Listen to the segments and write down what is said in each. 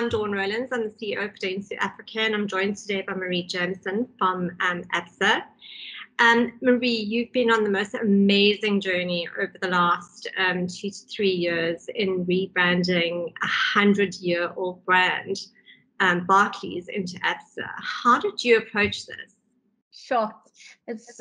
I'm Dawn Rowlands. I'm the CEO of Dentsu Africa, and I'm joined today by Marie Jamieson from Absa. Marie, you've been on the most amazing journey over the last 2 to 3 years in rebranding a 100-year-old brand, Barclays, into Absa. How did you approach this? Sure. It's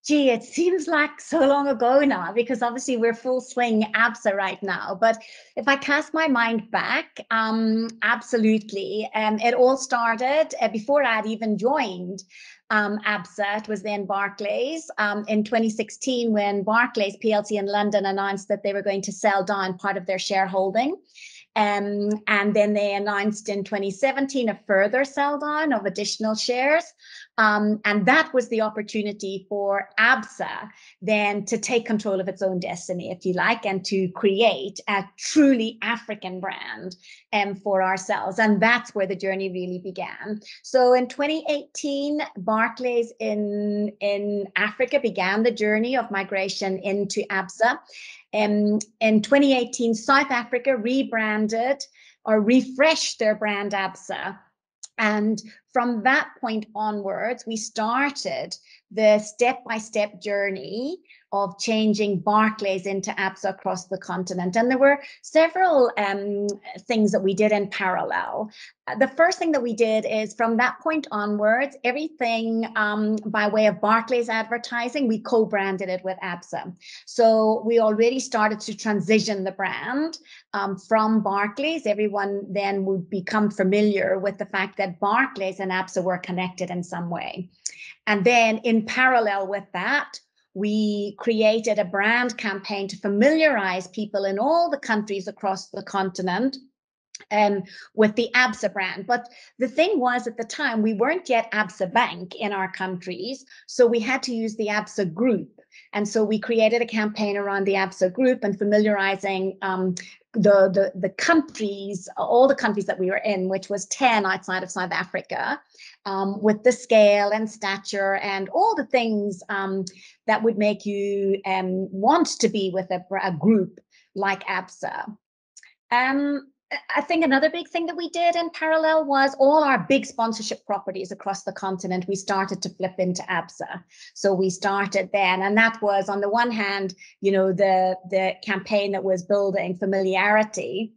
it seems like so long ago now, because obviously we're full swing Absa right now. But if I cast my mind back, absolutely. It all started before I'd even joined Absa. It was then Barclays in 2016 when Barclays PLC in London announced that they were going to sell down part of their shareholding. And then they announced in 2017 a further sell down of additional shares. And that was the opportunity for Absa then to take control of its own destiny, if you like, and to create a truly African brand for ourselves. And that's where the journey really began. So in 2018, Barclays in Africa began the journey of migration into Absa. In 2018, South Africa rebranded or refreshed their brand Absa. And from that point onwards, we started the step-by-step journey of changing Barclays into Absa across the continent. And there were several things that we did in parallel. The first thing that we did is from that point onwards, everything by way of Barclays advertising, we co-branded it with Absa. So we already started to transition the brand from Barclays. Everyone then would become familiar with the fact that Barclays and Absa were connected in some way. And then in parallel with that, we created a brand campaign to familiarize people in all the countries across the continent with the Absa brand. But the thing was, at the time, we weren't yet Absa Bank in our countries, so we had to use the Absa Group. And so we created a campaign around the Absa Group and familiarizing the countries, all the countries that we were in, which was 10 outside of South Africa, with the scale and stature and all the things that would make you want to be with a group like Absa. I think another big thing that we did in parallel was all our big sponsorship properties across the continent, we started to flip into Absa. So we started then, and that was on the one hand, the campaign that was building familiarity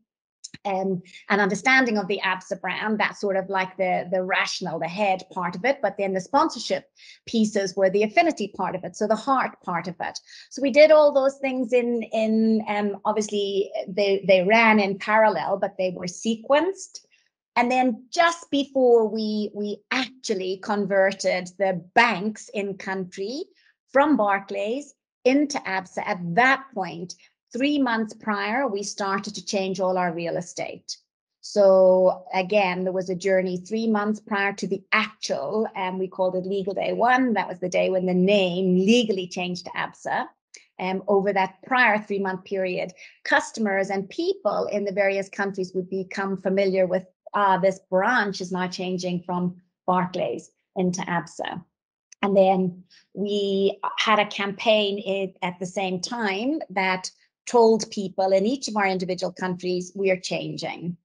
and an understanding of the Absa brand. That's sort of like the rational, the head part of it. But then the sponsorship pieces were the affinity part of it, so the heart part of it. So we did all those things in obviously they ran in parallel, but they were sequenced. And then just before we actually converted the banks in country from Barclays into Absa, at that point, 3 months prior, we started to change all our real estate. So again, there was a journey 3 months prior to the actual, and we called it Legal Day 1. That was the day when the name legally changed to Absa. Over that prior 3-month period, customers and people in the various countries would become familiar with, this branch is now changing from Barclays into Absa. And then we had a campaign at the same time that told people in each of our individual countries, we are changing.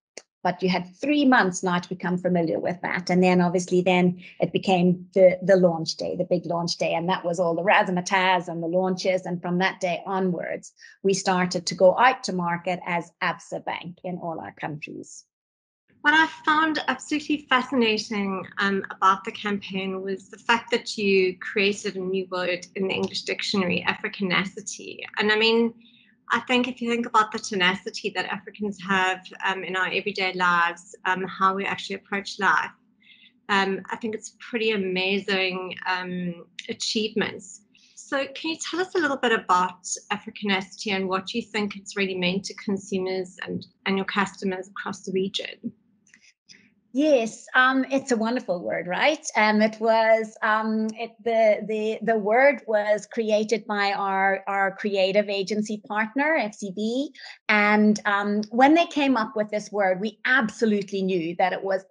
But you had 3 months now to become familiar with that. And then obviously then it became the launch day, the big launch day. And that was all the razzmatazz and the launches. And from that day onwards, we started to go out to market as Absa Bank in all our countries. What I found absolutely fascinating about the campaign was the fact that you created a new word in the English dictionary, Africanacity. And I mean, I think if you think about the tenacity that Africans have in our everyday lives, how we actually approach life, I think it's pretty amazing achievements. So can you tell us a little bit about Africanacity and what you think it's really meant to consumers and your customers across the region? Yes, it's a wonderful word, right? It was the word was created by our creative agency partner, FCB, and when they came up with this word, we absolutely knew that it was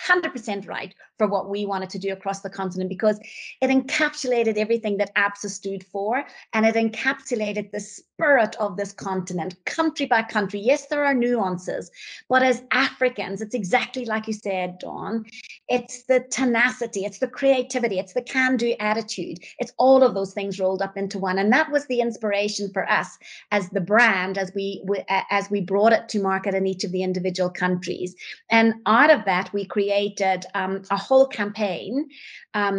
100% right for what we wanted to do across the continent, because it encapsulated everything that Absa stood for, and it encapsulated the spirit of this continent, country by country. Yes, there are nuances, but as Africans, it's exactly like you said, Dawn. It's the tenacity, it's the creativity, it's the can-do attitude. It's all of those things rolled up into one. And that was the inspiration for us as the brand, as we brought it to market in each of the individual countries. And out of that, we created a whole campaign.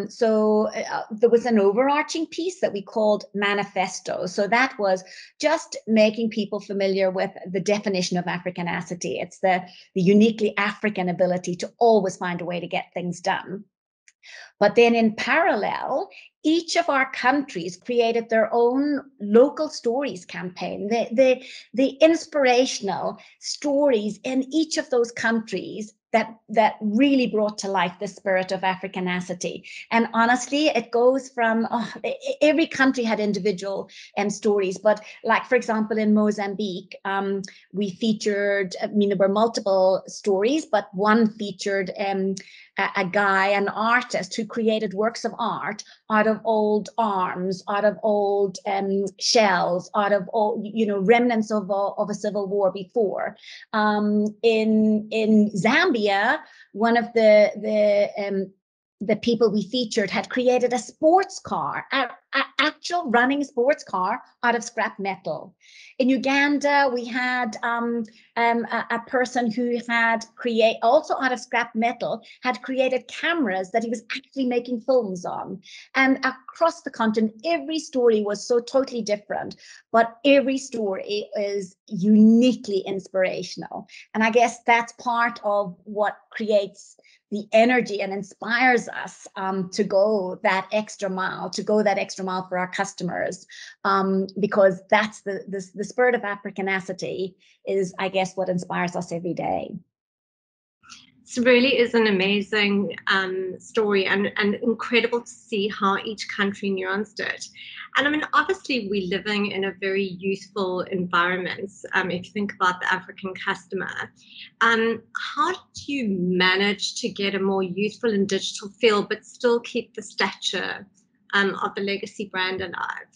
So there was an overarching piece that we called Manifesto. So that was just making people familiar with the definition of Africanacity. It's the uniquely African ability to always find a way to get things done. But then in parallel, each of our countries created their own local stories campaign. The inspirational stories in each of those countries that really brought to life the spirit of Africanacity. And honestly, it goes from, every country had individual stories, but like, for example, in Mozambique, we featured, there were multiple stories, but one featured a guy, an artist who created works of art out of old arms, out of old shells, out of old, remnants of a civil war before. In Zambia, one of the people we featured had created a sports car, an actual running sports car out of scrap metal. In Uganda, we had a person who had also out of scrap metal, had created cameras that he was actually making films on. And across the continent, every story was so totally different, but every story is uniquely inspirational. And I guess that's part of what creates the energy and inspires us to go that extra mile, for our customers, because that's the spirit of Africanacity is, I guess, what inspires us every day. It really is an amazing story, and incredible to see how each country nuanced it. And I mean, obviously, we're living in a very youthful environment. If you think about the African customer, how did you manage to get a more youthful and digital feel, but still keep the stature of the legacy brand alive?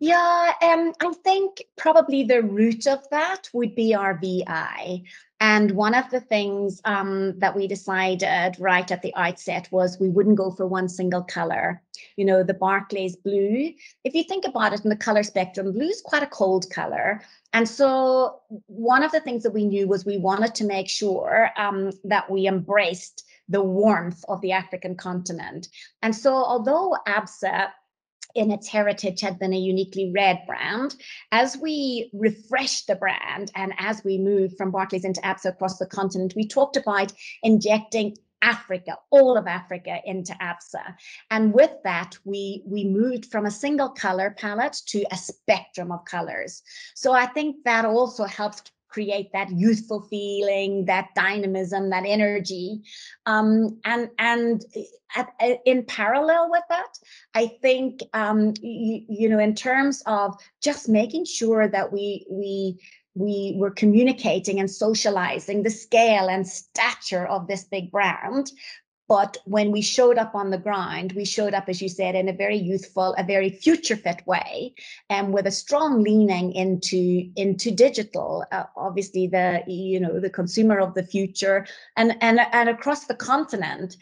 Yeah, I think probably the root of that would be our VI. And one of the things that we decided right at the outset was we wouldn't go for one single color. The Barclays blue, if you think about it in the color spectrum, blue is quite a cold color. And so one of the things that we knew was we wanted to make sure that we embraced the warmth of the African continent. And so although Absa in its heritage had been a uniquely red brand, as we refreshed the brand and as we moved from Barclays into Absa across the continent, we talked about injecting Africa, all of Africa, into Absa. And with that, we moved from a single color palette to a spectrum of colors. So I think that also helped create that youthful feeling, that dynamism, that energy. And in parallel with that, I think, in terms of just making sure that we were communicating and socializing the scale and stature of this big brand. But when we showed up on the ground, we showed up, as you said, in a very youthful, a very future fit way, and with a strong leaning into digital. Obviously, the consumer of the future, and across the continent,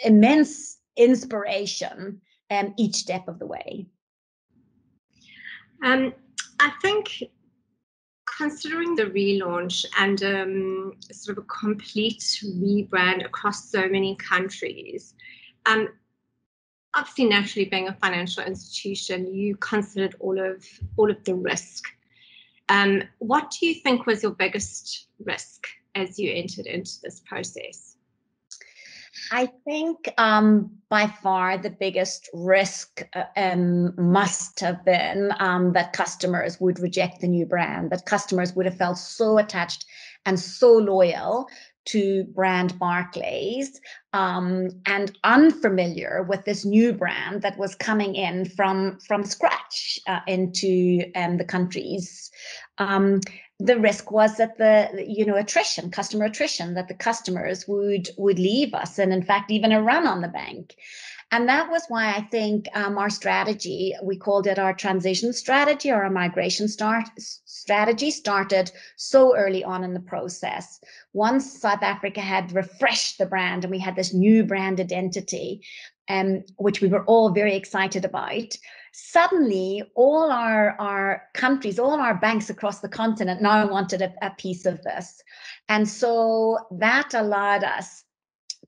immense inspiration each step of the way. I think, considering the relaunch and sort of a complete rebrand across so many countries, obviously, naturally, being a financial institution, you considered all of the risk. What do you think was your biggest risk as you entered into this process? I think by far the biggest risk must have been that customers would reject the new brand, that customers would have felt so attached and so loyal to brand Barclays and unfamiliar with this new brand that was coming in from scratch into the countries. the risk was that customer attrition, that the customers would leave us, and in fact even a run on the bank. And that was why I think our strategy, we called it our transition strategy, or our migration strategy, started so early on in the process. Once South Africa had refreshed the brand and we had this new brand identity, which we were all very excited about, suddenly all our countries, all our banks across the continent now wanted a piece of this. And so that allowed us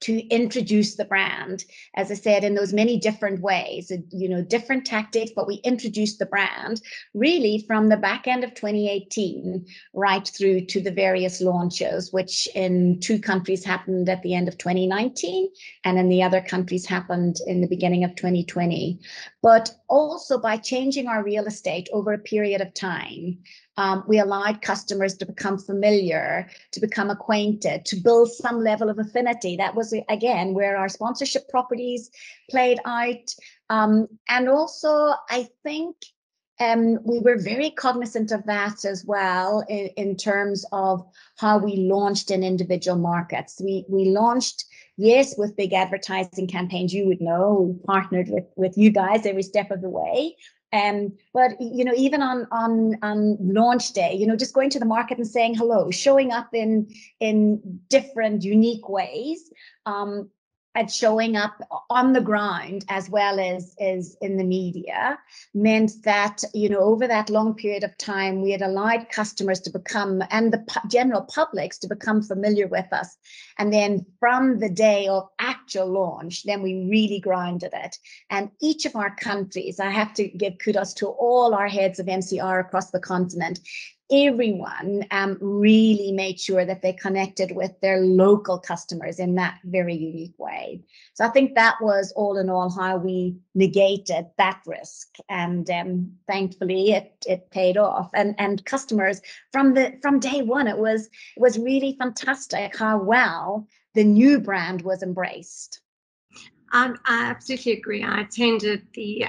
to introduce the brand, as I said, in those many different ways, different tactics, but we introduced the brand really from the back end of 2018 right through to the various launches, which in 2 countries happened at the end of 2019, and in the other countries happened in the beginning of 2020. But also by changing our real estate over a period of time, we allowed customers to become familiar, to become acquainted, to build some level of affinity. That was, again, where our sponsorship properties played out. And also, I think we were very cognizant of that as well in terms of how we launched in individual markets. We launched, yes, with big advertising campaigns. You would know, we partnered with you guys every step of the way. But even on launch day, just going to the market and saying hello, showing up in different, unique ways, and showing up on the ground as well as in the media, meant that over that long period of time, we had allowed customers to become, and the general publics to become, familiar with us. And then from the day of actual launch, then we really grounded it. And each of our countries, I have to give kudos to all our heads of MCR across the continent. Everyone really made sure that they connected with their local customers in that very unique way. So I think that was all in all how we negated that risk, and thankfully it paid off. And customers from day one, it was really fantastic how well the new brand was embraced. I absolutely agree. I attended the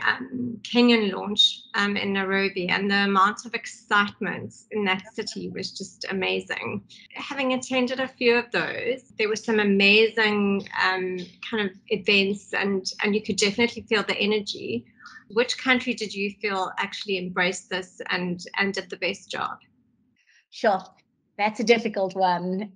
Kenyan launch in Nairobi, and the amount of excitement in that city was just amazing. Having attended a few of those, there were some amazing kind of events, and you could definitely feel the energy. Which country did you feel actually embraced this and did the best job? Sure. That's a difficult one.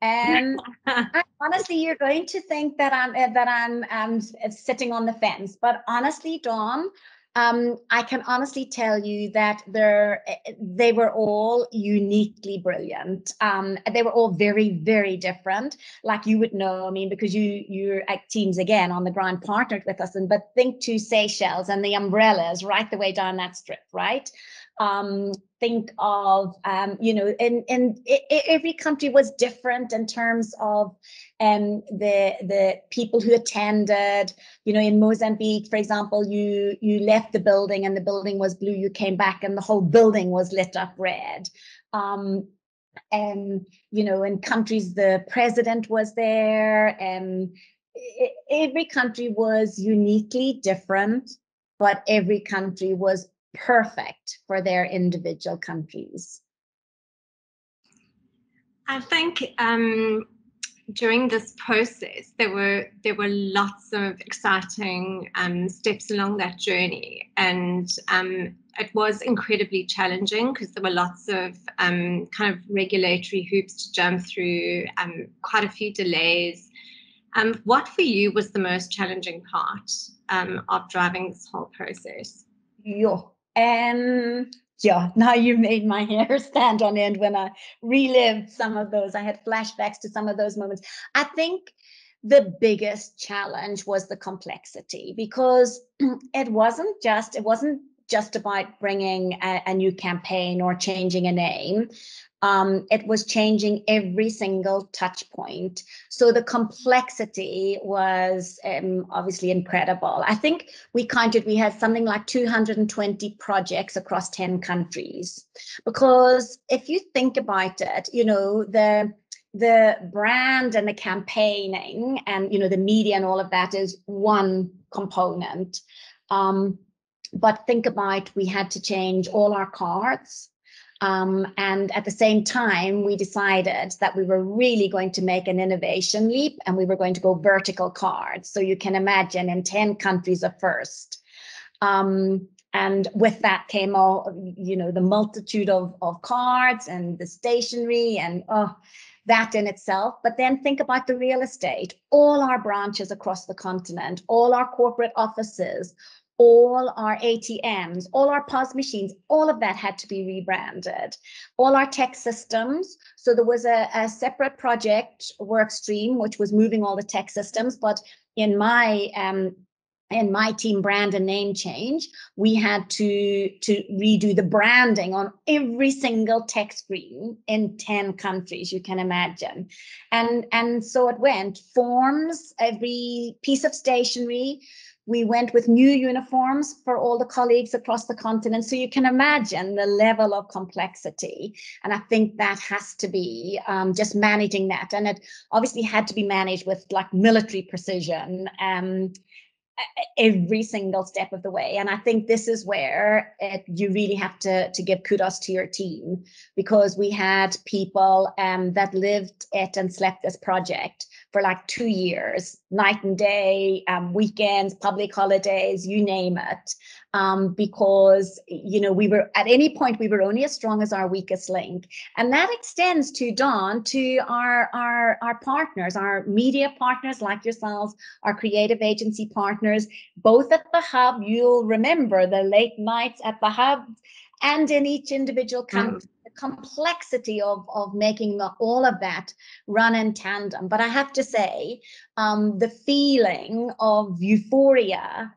Honestly, you're going to think that I'm sitting on the fence, but honestly, Dawn, I can honestly tell you that they were all uniquely brilliant. They were all very, very different. Like you would know, I mean, because you're at Teams again on the ground partnered with us, but think to Seychelles and the umbrellas right the way down that strip, right? Think of in every country was different in terms of the people who attended. In Mozambique, for example, you left the building and the building was blue. You came back and the whole building was lit up red. And in countries, the president was there, and every country was uniquely different, but every country was perfect for their individual countries. I think during this process, there were lots of exciting steps along that journey, and it was incredibly challenging because there were lots of kind of regulatory hoops to jump through, quite a few delays. What for you was the most challenging part of driving this whole process? Yeah, now you made my hair stand on end when I relived some of those. I had flashbacks to some of those moments. I think the biggest challenge was the complexity, because it wasn't just about bringing a new campaign or changing a name. It was changing every single touch point. So the complexity was obviously incredible. I think we had something like 220 projects across 10 countries. Because if you think about it, the brand and the campaigning and, the media and all of that is one component. But think about, we had to change all our cards. And at the same time, we decided that we were really going to make an innovation leap, and we were going to go vertical cards. So you can imagine in 10 countries a first. And with that came all, the multitude of cards and the stationery and that in itself. But then think about the real estate, all our branches across the continent, all our corporate offices, all our ATMs, all our POS machines, all of that had to be rebranded. All our tech systems. So there was a separate project work stream, which was moving all the tech systems. But in my team brand and name change, we had to redo the branding on every single tech screen in 10 countries, you can imagine. And so it went. Forms, every piece of stationery. We went with new uniforms for all the colleagues across the continent. So you can imagine the level of complexity. And I think that has to be just managing that. And it obviously had to be managed with like military precision. Every single step of the way. And I think this is where you really have to give kudos to your team, because we had people that lived it and slept this project for like 2 years, night and day, weekends, public holidays, you name it. Because, we were at any point, we were only as strong as our weakest link. And that extends to Dawn, to our partners, our media partners like yourselves, our creative agency partners, both at the hub. You'll remember the late nights at the hub and in each individual country. The complexity of making all of that run in tandem. But I have to say, the feeling of euphoria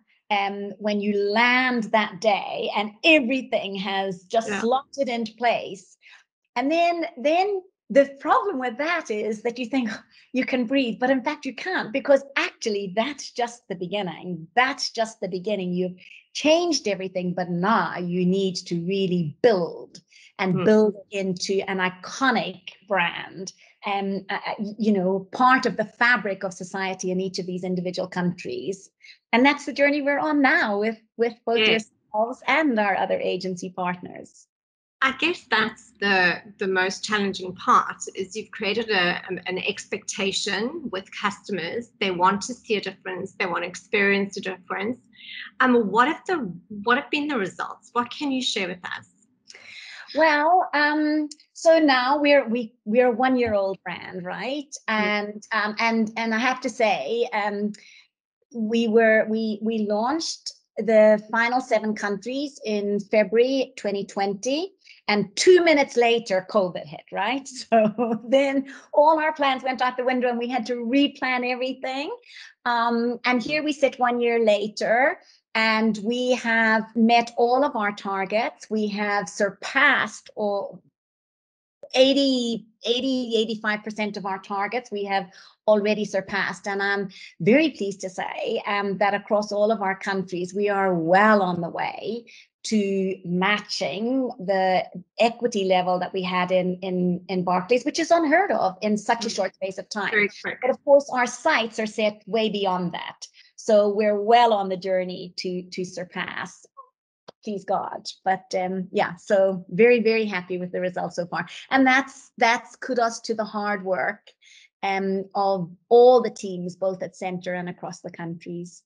when you land that day and everything has just slotted into place. And then the problem with that is that you think you can breathe, but in fact you can't, because actually that's just the beginning. That's just the beginning. You've changed everything, but now you need to really build into an iconic brand, part of the fabric of society in each of these individual countries. And that's the journey we're on now with both yourselves and our other agency partners. I guess that's the most challenging part, is you've created an expectation with customers. They want to see a difference. They want to experience a difference. What have been the results? What can you share with us? Well, so now we're a 1-year-old brand, right? And I have to say, we launched the final 7 countries in February 2020, and 2 minutes later COVID hit, right? So then all our plans went out the window and we had to replan everything. And here we sit 1 year later, and we have met all of our targets. We have surpassed 85% of our targets we have already surpassed. And I'm very pleased to say that across all of our countries, we are well on the way to matching the equity level that we had in Barclays, which is unheard of in such a short space of time. But of course, our sights are set way beyond that. So we're well on the journey to surpass. Please God. But so very, very happy with the results so far. And that's kudos to the hard work of all the teams, both at Centre and across the countries.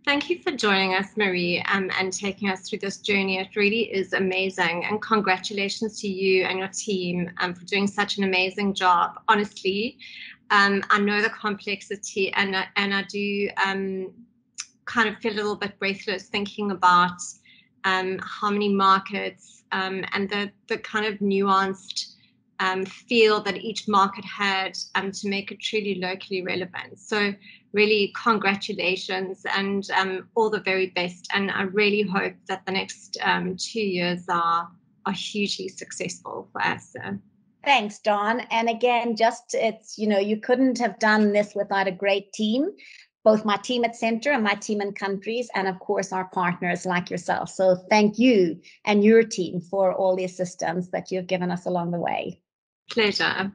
Thank you for joining us, Marie, and taking us through this journey. It really is amazing. And congratulations to you and your team for doing such an amazing job. Honestly, I know the complexity, and I do kind of feel a little bit breathless thinking about how many markets and the kind of nuanced feel that each market had to make it truly locally relevant. So really congratulations and all the very best. And I really hope that the next 2 years are hugely successful for us. Thanks, Dawn. And again, it's you couldn't have done this without a great team, both my team at Centre and my team in countries, and of course our partners like yourself. So thank you and your team for all the assistance that you've given us along the way. Pleasure.